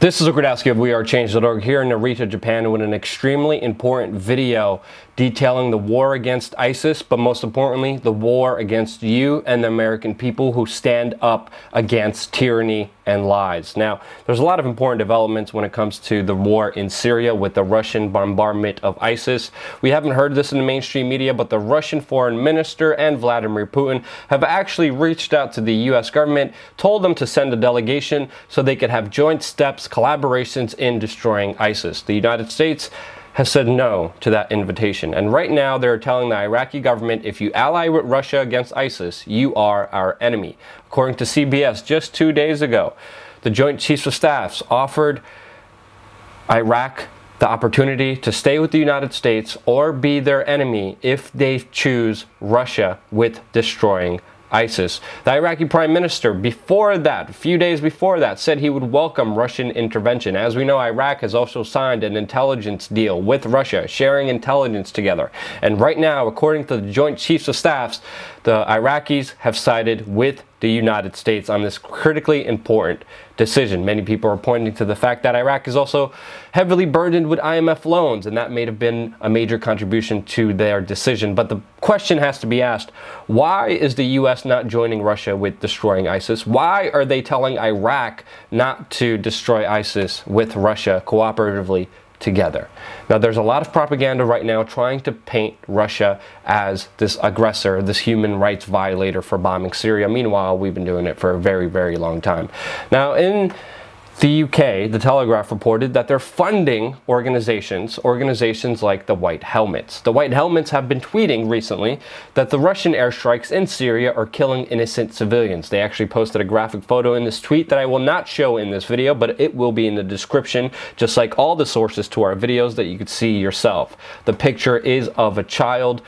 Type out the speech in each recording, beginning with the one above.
This is Gradowski of WeAreChange.org here in Narita, Japan, with an extremely important video detailing the war against ISIS, but most importantly, the war against you and the American people who stand up against tyranny and lies. Now, there's a lot of important developments when it comes to the war in Syria with the Russian bombardment of ISIS. We haven't heard this in the mainstream media, but the Russian foreign minister and Vladimir Putin have actually reached out to the US government, told them to send a delegation so they could have joint steps, collaborations in destroying ISIS. The United States has said no to that invitation. And right now they're telling the Iraqi government, if you ally with Russia against ISIS, you are our enemy. According to CBS, just 2 days ago, the Joint Chiefs of Staffs offered Iraq the opportunity to stay with the United States or be their enemy if they choose Russia with destroying ISIS. The Iraqi Prime Minister, before that, a few days before that, said he would welcome Russian intervention. As we know, Iraq has also signed an intelligence deal with Russia, sharing intelligence together. And right now, according to the Joint Chiefs of Staffs, the Iraqis have sided with the United States on this critically important decision. Many people are pointing to the fact that Iraq is also heavily burdened with IMF loans, and that may have been a major contribution to their decision. But the question has to be asked, why is the US not joining Russia with destroying ISIS? Why are they telling Iraq not to destroy ISIS with Russia cooperatively together? Now, there's a lot of propaganda right now trying to paint Russia as this aggressor, this human rights violator for bombing Syria. Meanwhile, we've been doing it for a very, very long time. Now, in the UK, The Telegraph reported that they're funding organizations like the White Helmets. The White Helmets have been tweeting recently that the Russian airstrikes in Syria are killing innocent civilians. They actually posted a graphic photo in this tweet that I will not show in this video, but it will be in the description, just like all the sources to our videos that you could see yourself. The picture is of a child,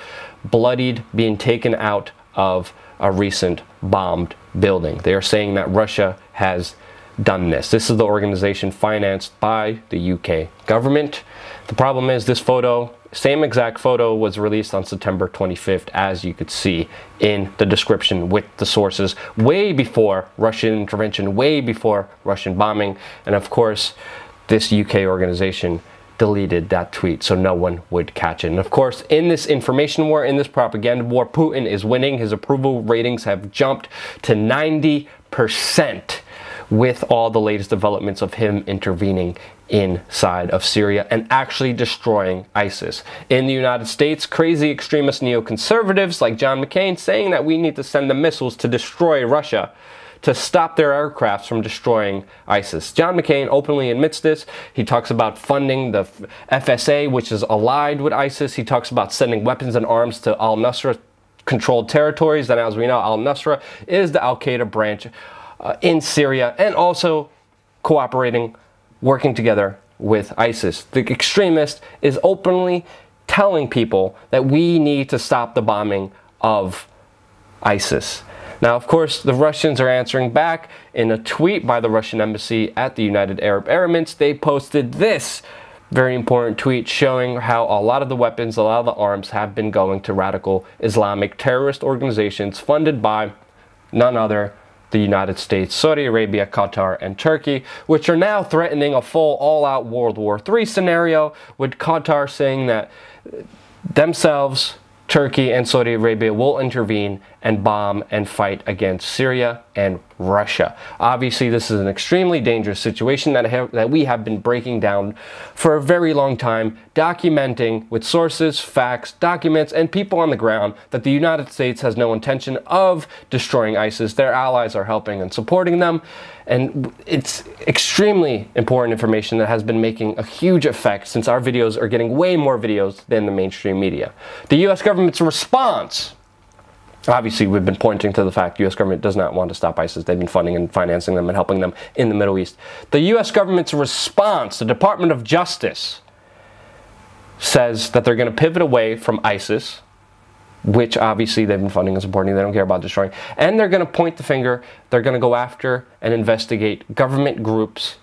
bloodied, being taken out of a recent bombed building. They are saying that Russia has done this. This is the organization financed by the UK government. The problem is this photo, same exact photo, was released on September 25th, as you could see in the description with the sources, way before Russian intervention, way before Russian bombing. And of course, this UK organization deleted that tweet so no one would catch it. And of course, in this information war, in this propaganda war, Putin is winning. His approval ratings have jumped to 90%. With all the latest developments of him intervening inside of Syria and actually destroying ISIS. In the United States, crazy extremist neoconservatives like John McCain saying that we need to send the missiles to destroy Russia to stop their aircrafts from destroying ISIS. John McCain openly admits this. He talks about funding the FSA, which is allied with ISIS. He talks about sending weapons and arms to al-Nusra controlled territories. And as we know, al-Nusra is the Al-Qaeda branch in Syria, and also cooperating, working together with ISIS. The extremist is openly telling people that we need to stop the bombing of ISIS. Now, of course, the Russians are answering back. In a tweet by the Russian embassy at the United Arab Emirates, they posted this very important tweet showing how a lot of the weapons, a lot of the arms have been going to radical Islamic terrorist organizations funded by none other the United States, Saudi Arabia, Qatar, and Turkey, which are now threatening a full all-out World War III scenario, with Qatar saying that themselves, Turkey, and Saudi Arabia will intervene and bomb and fight against Syria and Russia. Obviously, this is an extremely dangerous situation that we have been breaking down for a very long time, documenting with sources, facts, documents, and people on the ground that the United States has no intention of destroying ISIS. Their allies are helping and supporting them, and it's extremely important information that has been making a huge effect since our videos are getting way more videos than the mainstream media. The US government's response, obviously, we've been pointing to the fact the U.S. government does not want to stop ISIS. They've been funding and financing them and helping them in the Middle East. The U.S. government's response, the Department of Justice, says that they're going to pivot away from ISIS, which obviously they've been funding and supporting. They don't care about destroying. And they're going to point the finger. They're going to go after and investigate government groups,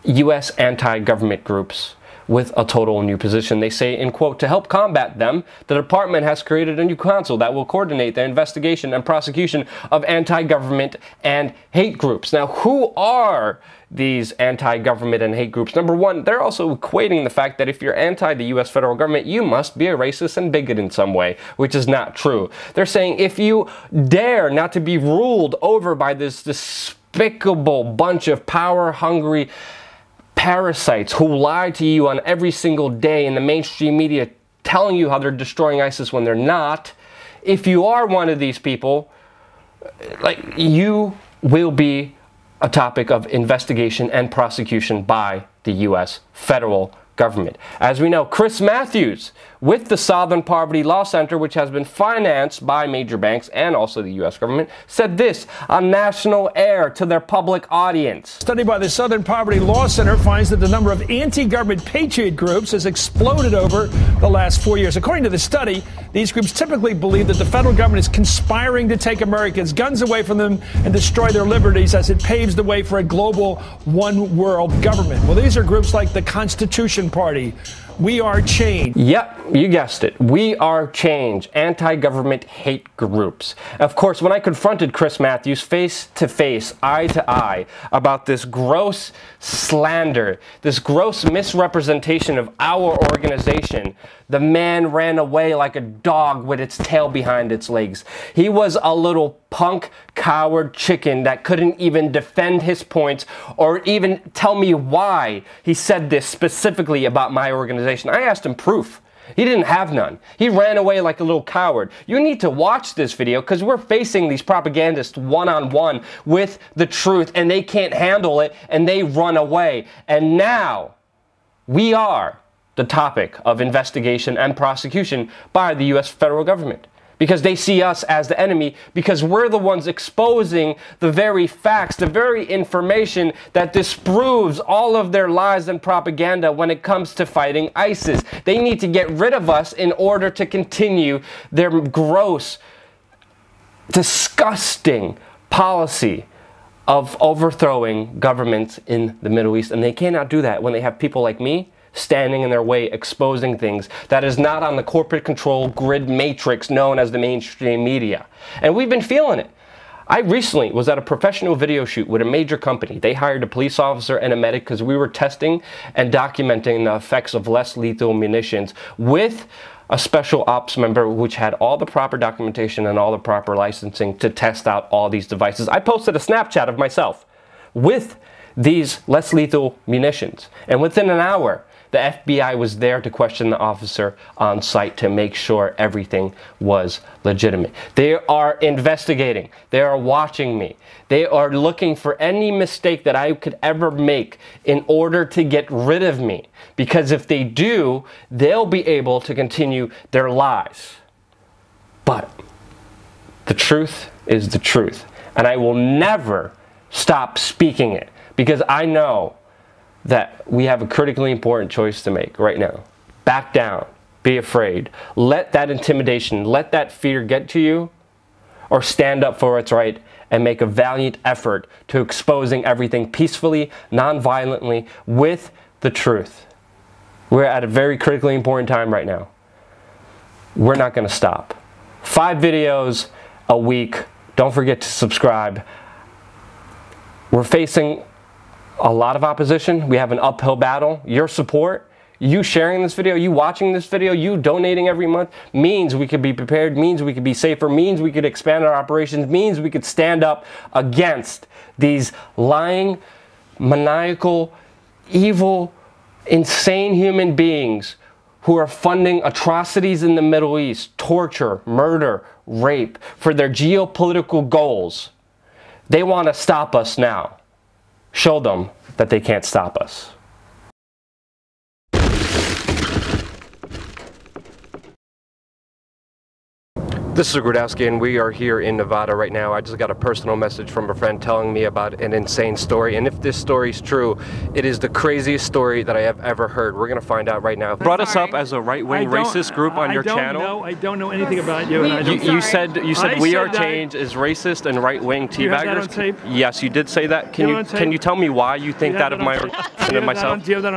U.S. anti-government groups, with a total new position. They say, in quote, to help combat them, the department has created a new council that will coordinate the investigation and prosecution of anti-government and hate groups. Now, who are these anti-government and hate groups? Number one, they're also equating the fact that if you're anti the U.S. federal government, you must be a racist and bigot in some way, which is not true. They're saying if you dare not to be ruled over by this despicable bunch of power-hungry parasites who lie to you on every single day in the mainstream media telling you how they're destroying ISIS when they're not, if you are one of these people, like, you will be a topic of investigation and prosecution by the U.S. federal government. As we know, Chris Matthews with the Southern Poverty Law Center, which has been financed by major banks and also the U.S. government, said this on national air to their public audience. A study by the Southern Poverty Law Center finds that the number of anti-government patriot groups has exploded over the last 4 years. According to the study, these groups typically believe that the federal government is conspiring to take Americans' guns away from them and destroy their liberties as it paves the way for a global one-world government. Well, these are groups like the Constitution Party, We Are Change. Yep, you guessed it. We Are Change, anti-government hate groups. Of course, when I confronted Chris Matthews face to face, eye to eye, about this gross slander, this gross misrepresentation of our organization, the man ran away like a dog with its tail behind its legs. He was a little punk, coward chicken that couldn't even defend his points or even tell me why he said this specifically about my organization. I asked him proof. He didn't have none. He ran away like a little coward. You need to watch this video because we're facing these propagandists one-on-one with the truth, and they can't handle it and they run away. And now we are the topic of investigation and prosecution by the U.S. federal government, because they see us as the enemy, because we're the ones exposing the very facts, the very information that disproves all of their lies and propaganda when it comes to fighting ISIS. They need to get rid of us in order to continue their gross, disgusting policy of overthrowing governments in the Middle East. And they cannot do that when they have people like me standing in their way, exposing things that is not on the corporate control grid matrix known as the mainstream media. And we've been feeling it. I recently was at a professional video shoot with a major company. They hired a police officer and a medic because we were testing and documenting the effects of less lethal munitions with a special ops member which had all the proper documentation and all the proper licensing to test out all these devices. I posted a Snapchat of myself with these less lethal munitions, and within an hour the FBI was there to question the officer on site to make sure everything was legitimate. They are investigating. They are watching me. They are looking for any mistake that I could ever make in order to get rid of me. Because if they do, they'll be able to continue their lies. But the truth is the truth. And I will never stop speaking it, because I know that we have a critically important choice to make right now. Back down. Be afraid. Let that intimidation, let that fear get to you, or stand up for what's right and make a valiant effort to exposing everything peacefully, non-violently, with the truth. We're at a very critically important time right now. We're not going to stop. 5 videos a week. Don't forget to subscribe. We're facing a lot of opposition. We have an uphill battle. Your support, you sharing this video, you watching this video, you donating every month means we could be prepared, means we could be safer, means we could expand our operations, means we could stand up against these lying, maniacal, evil, insane human beings who are funding atrocities in the Middle East, torture, murder, rape, for their geopolitical goals. They want to stop us now. Show them that they can't stop us. This is Grodowski, and we are here in Nevada right now. I just got a personal message from a friend telling me about an insane story, and if this story is true, it is the craziest story that I have ever heard. We're going to find out right now. Brought us up as a right-wing racist group on your channel. I don't know anything about you. You said We Are Change is racist and right-wing teabaggers. You have that on tape? Yes, you did say that. Can you tell me why you think that of my and myself? Do you have that on